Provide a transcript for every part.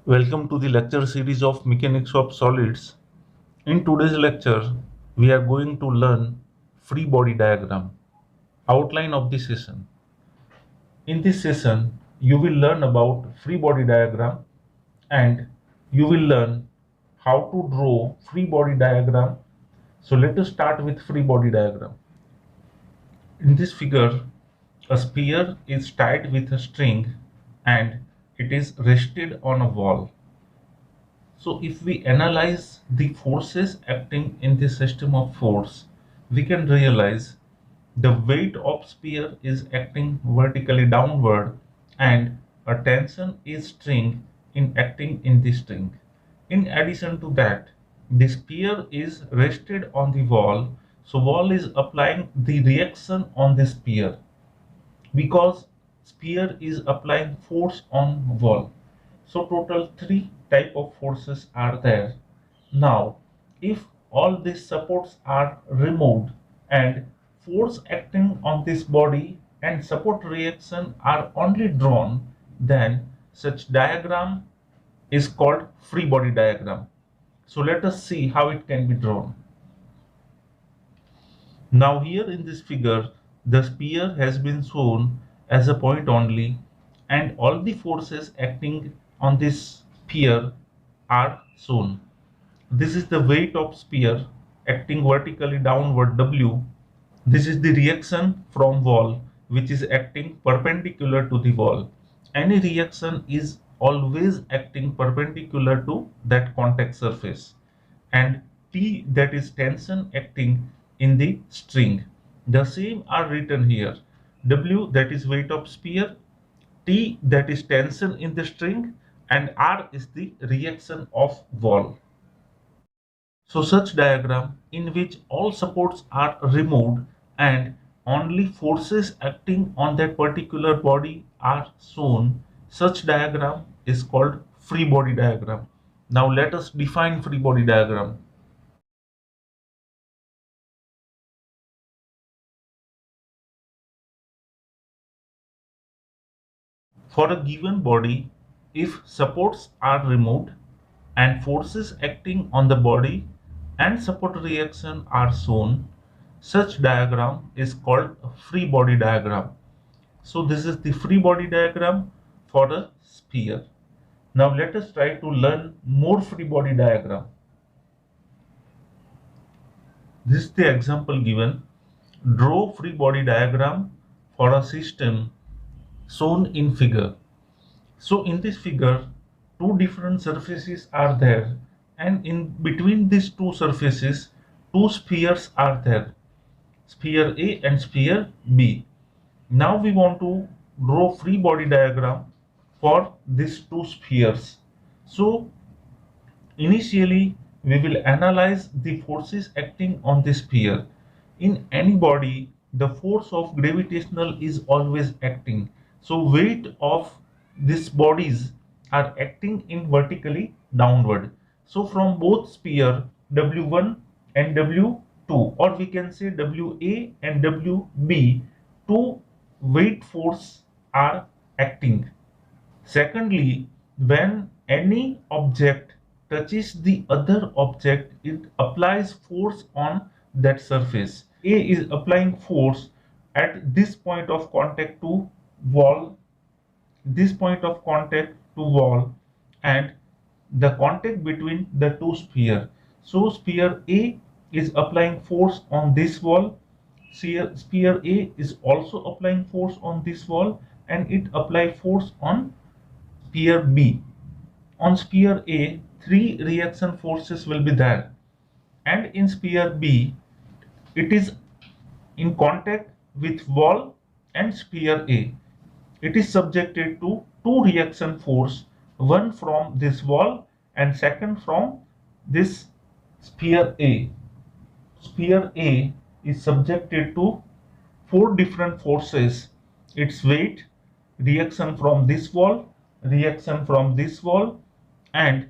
Welcome to the lecture series of Mechanics of Solids. In today's lecture, we are going to learn free body diagram. Outline of the session. In this session, you will learn about free body diagram and you will learn how to draw free body diagram. So let us start with free body diagram. In this figure, a sphere is tied with a string and it is rested on a wall. So if we analyze the forces acting in this system of force, we can realize the weight of sphere is acting vertically downward and a tension is string in acting in the string. In addition to that, the sphere is rested on the wall, so wall is applying the reaction on the sphere because sphere is applying force on wall. So total three type of forces are there. Now if all these supports are removed and force acting on this body and support reaction are only drawn, then such diagram is called free body diagram. So let us see how it can be drawn. Now here in this figure, the sphere has been shown as a point only and all the forces acting on this sphere are shown. This is the weight of sphere acting vertically downward W. This is the reaction from wall which is acting perpendicular to the wall. Any reaction is always acting perpendicular to that contact surface. And T, that is tension acting in the string. The same are written here. W, that is weight of sphere, T, that is tension in the string, and R is the reaction of wall. So such diagram in which all supports are removed and only forces acting on that particular body are shown, such diagram is called free body diagram. Now let us define free body diagram. For a given body, if supports are removed and forces acting on the body and support reaction are shown, such diagram is called a free body diagram. So this is the free body diagram for a sphere. Now let us try to learn more free body diagram. This is the example given. Draw free body diagram for a system shown in figure. So in this figure, two different surfaces are there, and in between these two surfaces, two spheres are there, sphere A and sphere B. Now we want to draw free body diagram for these two spheres. So initially we will analyze the forces acting on the sphere. In any body, the force of gravitational is always acting. So weight of these bodies are acting in vertically downward. So from both sphere W1 and W2, or we can say WA and WB, two weight force are acting. Secondly, when any object touches the other object, it applies force on that surface. A is applying force at this point of contact to wall, this point of contact to wall, and the contact between the two sphere. So sphere A is applying force on this wall, sphere A is also applying force on this wall, and it apply force on sphere B. On sphere A, three reaction forces will be there, and in sphere B, it is in contact with wall and sphere A. It is subjected to two reaction force, one from this wall and second from this sphere A. Sphere A is subjected to four different forces: its weight, reaction from this wall, reaction from this wall, and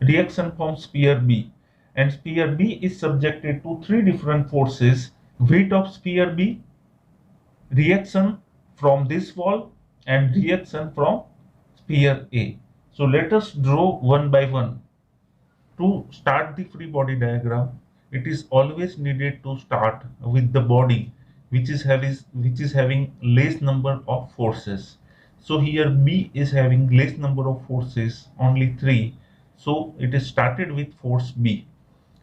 reaction from sphere B. And sphere B is subjected to three different forces: weight of sphere B, reaction from this wall, and reaction from sphere A. So let us draw one by one. To start the free body diagram, it is always needed to start with the body which is having less number of forces. So here B is having less number of forces, only 3. So it is started with force B.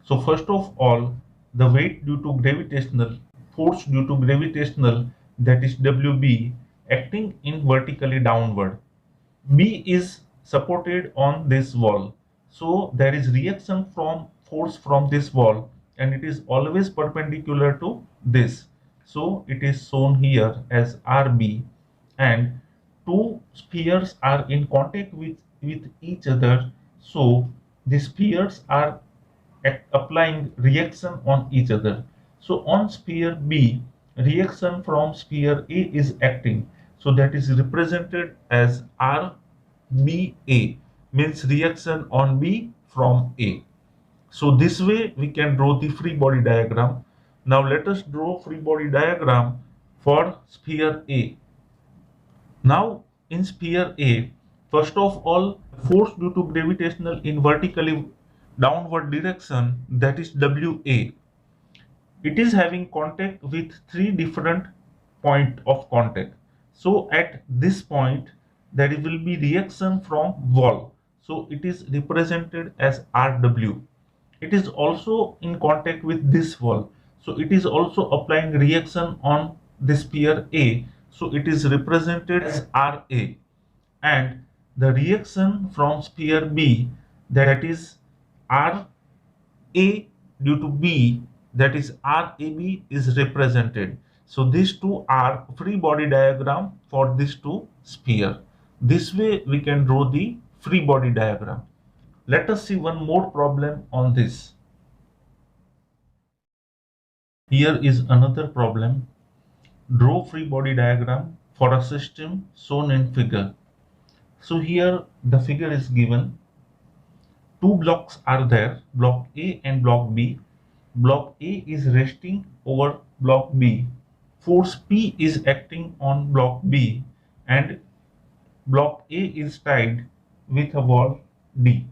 So first of all, the weight due to gravitational force due to gravitational, that is WB, acting in vertically downward. B is supported on this wall. So there is reaction from force from this wall, and it is always perpendicular to this. So it is shown here as RB, and two spheres are in contact with each other. So the spheres are applying reaction on each other. So on sphere B, reaction from sphere A is acting. So that is represented as RBA, means reaction on B from A. So this way we can draw the free body diagram. Now let us draw free body diagram for sphere A. Now in sphere A, first of all, force due to gravitational in vertically downward direction, that is WA. It is having contact with 3 different point of contact. So at this point there will be reaction from wall. So it is represented as RW. It is also in contact with this wall. So it is also applying reaction on this sphere A. So it is represented as RA. And the reaction from sphere B, that is RA due to B, that is RAB, is represented. So these two are free body diagram for these two sphere. This way we can draw the free body diagram. Let us see one more problem on this. Here is another problem. Draw free body diagram for a system shown in figure. So here the figure is given. Two blocks are there, block A and block B. Block A is resting over block B. Force P is acting on block B, and block A is tied with a wall D.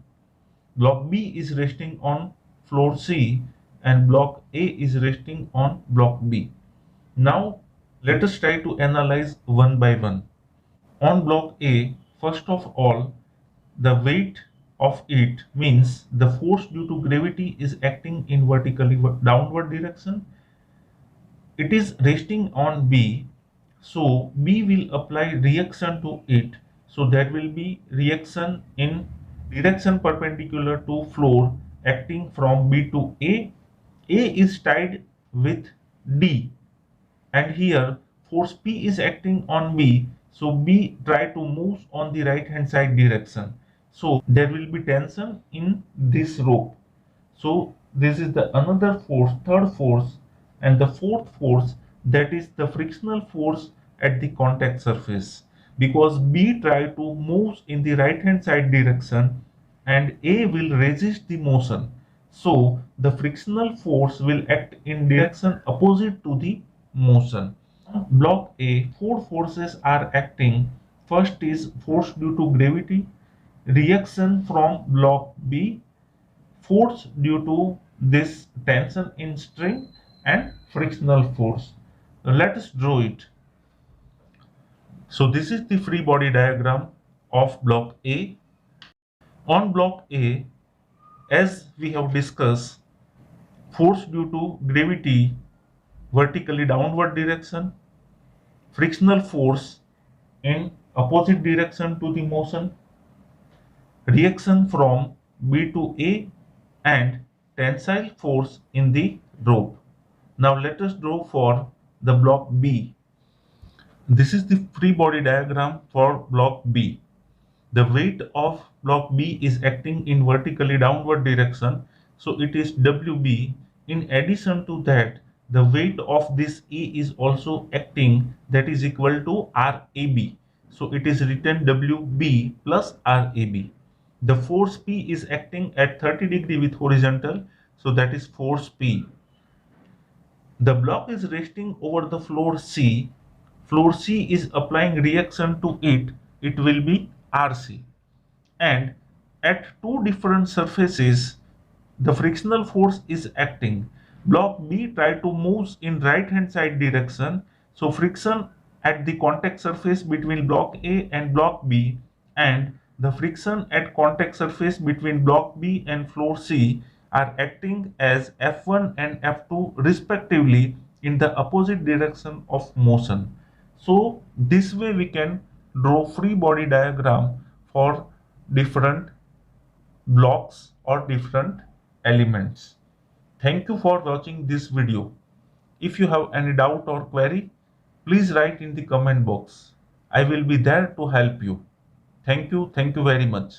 Block B is resting on floor C, and block A is resting on block B. Now let us try to analyze one by one. On block A, first of all, the weight of it, means the force due to gravity, is acting in vertically downward direction. It is resting on B, so B will apply reaction to it. So there will be reaction in direction perpendicular to floor, acting from B to A. A is tied with D, and here force P is acting on B, so B try to move on the right hand side direction. So there will be tension in this rope. So this is the another force, third force, and the fourth force, that is the frictional force at the contact surface, because B try to move in the right hand side direction and A will resist the motion. So the frictional force will act in direction opposite to the motion. Block A, four forces are acting. First is force due to gravity, reaction from block B, force due to this tension in string, and frictional force. Now let us draw it. So this is the free body diagram of block A. On block A, as we have discussed, force due to gravity vertically downward direction, frictional force in opposite direction to the motion, reaction from B to A, and tensile force in the rope. Now let us draw for the block B. This is the free body diagram for block B. The weight of block B is acting in vertically downward direction, so it is WB. In addition to that, the weight of this A is also acting, that is equal to RAB. So it is written WB plus RAB. The force P is acting at 30 degree with horizontal, so that is force P. The block is resting over the floor C. Floor C is applying reaction to it. It will be RC. and at two different surfaces the frictional force is acting. Block B try to move in right hand side direction, so friction at the contact surface between block A and block B and the friction at contact surface between block B and floor C are acting as F1 and F2 respectively in the opposite direction of motion. So this way we can draw free body diagram for different blocks or different elements. Thank you for watching this video. If you have any doubt or query, please write in the comment box. I will be there to help you. Thank you very much.